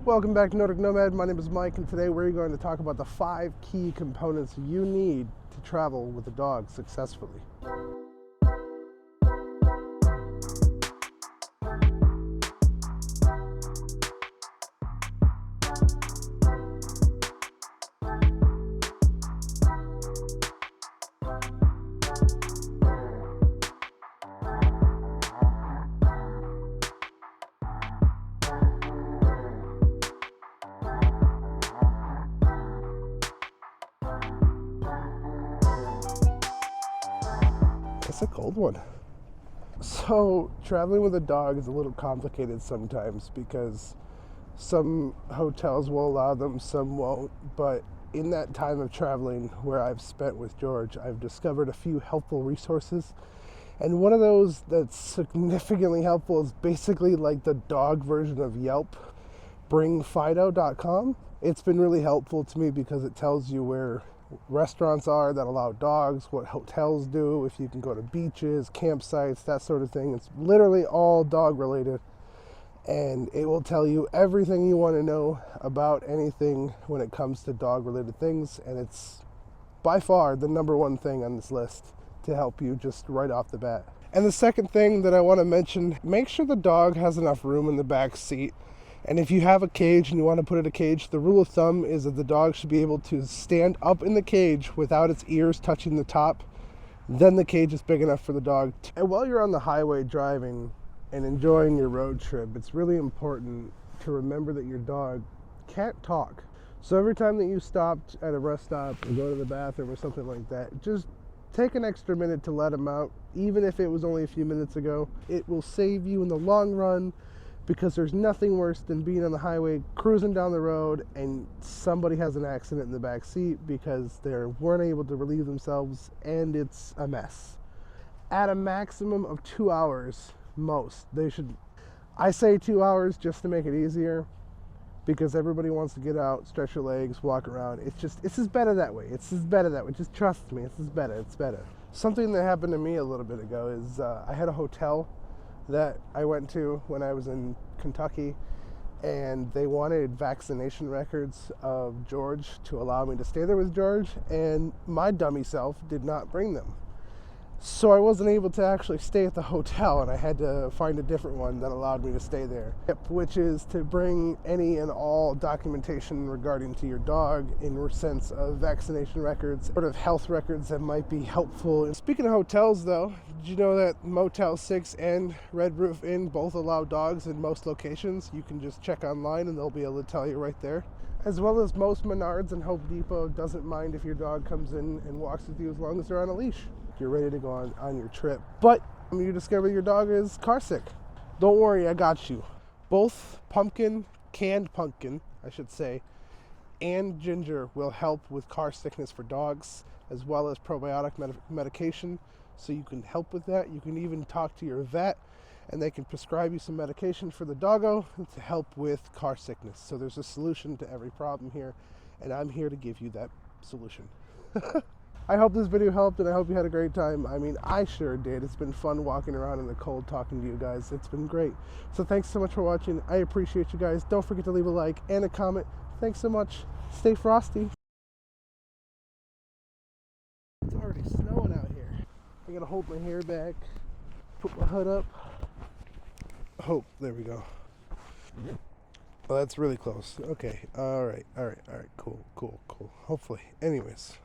Welcome back to Nordic Nomad. My name is Mike, and today we're going to talk about the 5 key components you need to travel with a dog successfully. It's a cold one. So, traveling with a dog is a little complicated sometimes because some hotels will allow them, some won't. But in that time of traveling where I've spent with George, I've discovered a few helpful resources. And one of those that's significantly helpful is basically like the dog version of Yelp, bringfido.com. It's been really helpful to me because it tells you where restaurants are that allow dogs, what hotels do, if you can go to beaches, campsites, that sort of thing. It's literally all dog related, and it will tell you everything you want to know about anything when it comes to dog related things, and it's by far the number one thing on this list to help you just right off the bat. And the second thing that I want to mention, make sure the dog has enough room in the back seat. And if you have a cage and you want to put it in a cage, the rule of thumb is that the dog should be able to stand up in the cage without its ears touching the top. Then the cage is big enough for the dog. And while you're on the highway driving and enjoying your road trip, it's really important to remember that your dog can't talk. So every time that you stopped at a rest stop or go to the bathroom or something like that, just take an extra minute to let him out. Even if it was only a few minutes ago, it will save you in the long run, because there's nothing worse than being on the highway, cruising down the road, and somebody has an accident in the back seat because they weren't able to relieve themselves, and it's a mess. At a maximum of 2 hours, most. I say 2 hours just to make it easier, because everybody wants to get out, stretch your legs, walk around. It's just better that way. It's just better that way. Just trust me, it's better. Something that happened to me a little bit ago is I had a hotel that I went to when I was in Kentucky, and they wanted vaccination records of George to allow me to stay there with George, and my dummy self did not bring them. So I wasn't able to actually stay at the hotel, and I had to find a different one that allowed me to stay there, which is to bring any and all documentation regarding to your dog in the sense of vaccination records, sort of health records that might be helpful. And speaking of hotels though, did you know that Motel 6 and Red Roof Inn both allow dogs in most locations? You can just check online and they'll be able to tell you right there. As well as most Menards and Home Depot doesn't mind if your dog comes in and walks with you as long as they're on a leash. You're ready to go on your trip. But when you discover your dog is car sick, don't worry, I got you. Both canned pumpkin, I should say, and ginger will help with car sickness for dogs, as well as probiotic medication. So you can help with that. You can even talk to your vet, and they can prescribe you some medication for the doggo to help with car sickness. So there's a solution to every problem here, and I'm here to give you that solution. I hope this video helped, and I hope you had a great time. I mean, I sure did. It's been fun walking around in the cold talking to you guys. It's been great. So thanks so much for watching. I appreciate you guys. Don't forget to leave a like and a comment. Thanks so much. Stay frosty. It's already snowing out here. I gotta hold my hair back, put my hood up. Oh, there we go. Well, that's really close. Okay. All right. Cool. Hopefully. Anyways.